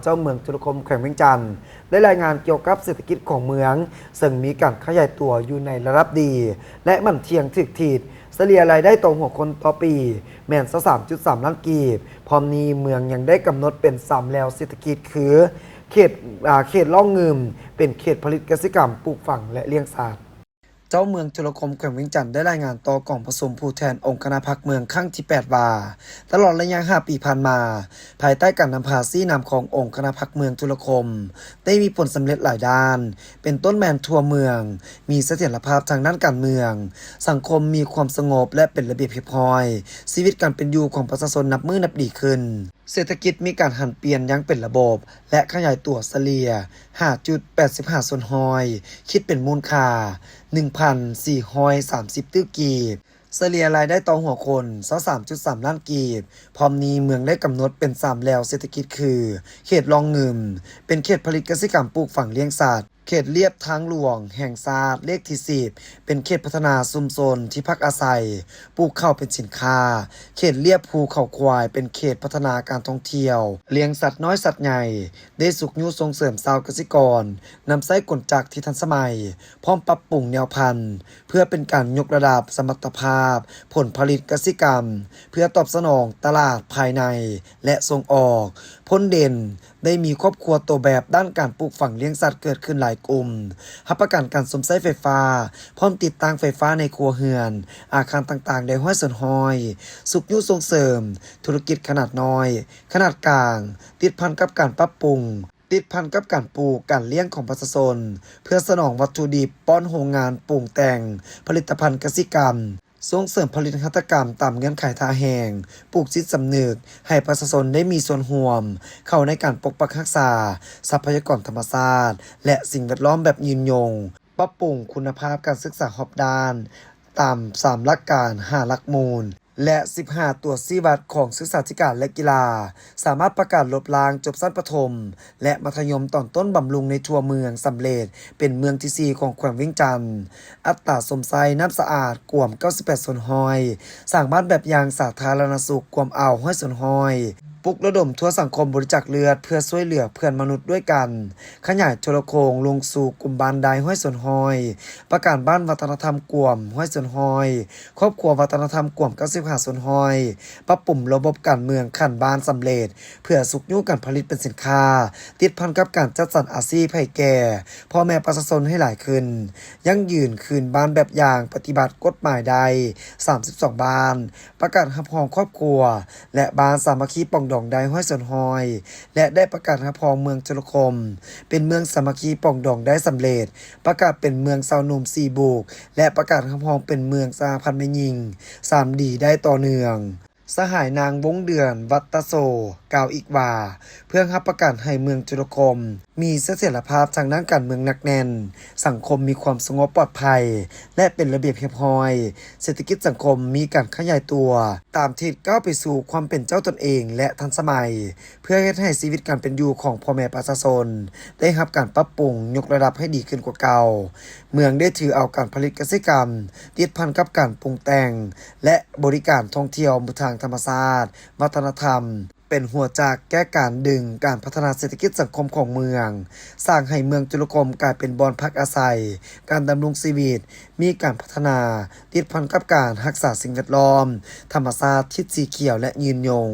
จ้าเมืองจุฬาภรณ์แขวงเวียงจันทร์ได้รายงานเกี่ยวกับเศรษฐกิจของเมืองซึ่งมีการขยายตัวอยู่ในระดับดี และมันเทียงถึกทีดเฉลี่ยรายได้ต่อหัวคนต่อปีแม่น 3.3 ล้านกีบพร้อมนี้เมืองยังได้กำหนดเป็น3แล้วเศรษฐกิจคือเขตล่องเงิมเป็นเขตผลิตเกษตรกรรมปลูกฝังและเลี้ยงสัตว์เจ้าเมืองจุฬาภรณ์แขวงเวียงจันทร์ได้รายงานต่อกองผสมผู้แทนองค์คณะพรรคเมืองครั้งที่8ว่าตลอดระยะ5 ปีผ่านมาภายใต้การนำพาซี่นำขององค์คณะพรรคเมืองจุฬาภรณ์ได้มีผลสำเร็จหลายด้านเป็นต้นแมนทั่วเมืองมีเสถียรภาพทางด้านการเมืองสังคมมีความสงบและเป็นระเบียบเรียบร้อยชีวิตการเป็นอยู่ของประชาชนนับมือนับดีขึ้นเศรษฐกิจมีการหันเปลี่ยนยังเป็นระบบและขยายตัวเฉลี่ย 5.85 ส่วนหอยคิดเป็นมูลค่า 1,430 ตื้อกีบเฉลี่ยรายได้ต่อหัวคน 23.3 ล้านกีบพร้อมนี้เมืองได้กำหนดเป็น3แล้วเศรษฐกิจคือเขตรองเงิมเป็นเขตผลิตเกษตรกรรมปลูกฝังเลี้ยงสัตว์เขตเลียบทางหลวงแห่งชาติเลขที่10เป็นเขตพัฒนาชุมชนที่พักอาศัยปลูกข้าวเป็นสินค้าเขตเลียบภูเขาควายเป็นเขตพัฒนาการท่องเที่ยวเลี้ยงสัตว์น้อยสัตว์ใหญ่ได้สุขยุส่งเสริมชาวเกษตรกรนำใช้กลจักรที่ทันสมัยพร้อมปรับปรุงแนวพันธุ์เพื่อเป็นการยกระดับสมรรถภาพผลผลิตเกษตรกรรมเพื่อตอบสนองตลาดภายในและส่งออกพ้นเด่นได้มีครอบครัวตัวแบบด้านการปลูกฝังเลี้ยงสัตว์เกิดขึ้นหลายกลุ่มรับประกันการสมใช้ไฟฟ้าพร้อมติดตั้งไฟฟ้าในครัวเรือนอาคารต่างๆได้ห้อยส่วนหอยสุขยุส่งเสริมธุรกิจขนาดน้อยขนาดกลางติดพันกับการปรับปรุงติดพันกับการปลูกการเลี้ยงของประชาชนเพื่อสนองวัตถุดิบป้อนโรงงานปรุงแต่งผลิตภัณฑ์เกษตรกรรมส่งเสริมผลิตภัณฑกรรมตามเงื่อนไขท่าแห่งปลูกจิตสำนึกให้ประชาชนได้มีส่วนร่วมเข้าในการปกปักรักษาทรัพยากรธรรมชาติและสิ่งแวดล้อมแบบยืนยงปรับปรุงคุณภาพการศึกษารอบด้านตาม3หลักการ5หลักมูลและ15ตัวชี้วัดของศึกษาธิการและกีฬาสามารถประกาศลบล้างจบชั้นประถมและมัธยมตอนต้นบำรุงในทั่วเมืองสำเร็จเป็นเมืองที่4ของแขวงเวียงจันทร์อัตราสมไซน้ำสะอาดกวม98ส่วนหอยสร้างบ้านแบบอย่างสาธารณสุขกวมอ่าวห้อยส่วนหอยปลุกระดมทั่วสังคมบริจาคเลือดเพื่อช่วยเหลือเพื่อนมนุษย์ด้วยกันขยายโทรโขงลงสู่กลุ่มบ้านใดห้อยส่วนหอยประกาศบ้านวัฒนธรรมกวมห้อยส่วนหอยครอบครัววัฒนธรรมกวม95ส่วนหอยปรับปรุงระบบการเมืองขั้นบ้านสำเร็จเพื่อสุขยุการผลิตเป็นสินค้าติดพันกับการจัดสรรอาชีพให้แก่พ่อแม่ประชาชนให้หลายขึ้นยั่งยืนคืนบ้านแบบอย่างปฏิบัติกฎหมายใด32บ้านประกาศรับรองครอบครัวและบ้านสามัคคีปองดองได้ห้อยส่วนหอยและได้ประกาศรับรองเมืองจุฬาภรณ์เป็นเมืองสามัคคีปองดองได้สำเร็จประกาศเป็นเมืองชาวหนุ่ม4บุกและประกาศรับรองเป็นเมืองสหพันธ์แม่หญิง3ดีได้ต่อเนื่องสหายนางวงเดือนวัตตโซกล่าวอีกว่าเพื่อรับประกันให้เมืองจุฬาภรณ์มีเสถียรภาพทางด้านการเมืองหนักแน่นสังคมมีความสงบปลอดภัยและเป็นระเบียบเรียบร้อยเศรษฐกิจสังคมมีการขยายตัวตามทิศก้าวไปสู่ความเป็นเจ้าตนเองและทันสมัยเพื่อให้ชีวิตการเป็นอยู่ของพ่อแม่ประชาชนได้รับการปรับปรุงยกระดับให้ดีขึ้นกว่าเก่าเมืองได้ถือเอาการผลิตเกษตรกรรมติดพันกับการปรุงแต่งและบริการท่องเที่ยวทางธรรมชาติวัฒนธรรมเป็นหัวจากแก้การดึงการพัฒนาเศรษฐกิจสังคมของเมืองสร้างให้เมืองจุฬาภรณ์กลายเป็นบ่อนพักอาศัยการดำรงชีวิตมีการพัฒนาติดพันกับการรักษาสิ่งแวดล้อมธรรมชาติทิศสีเขียวและยืนยง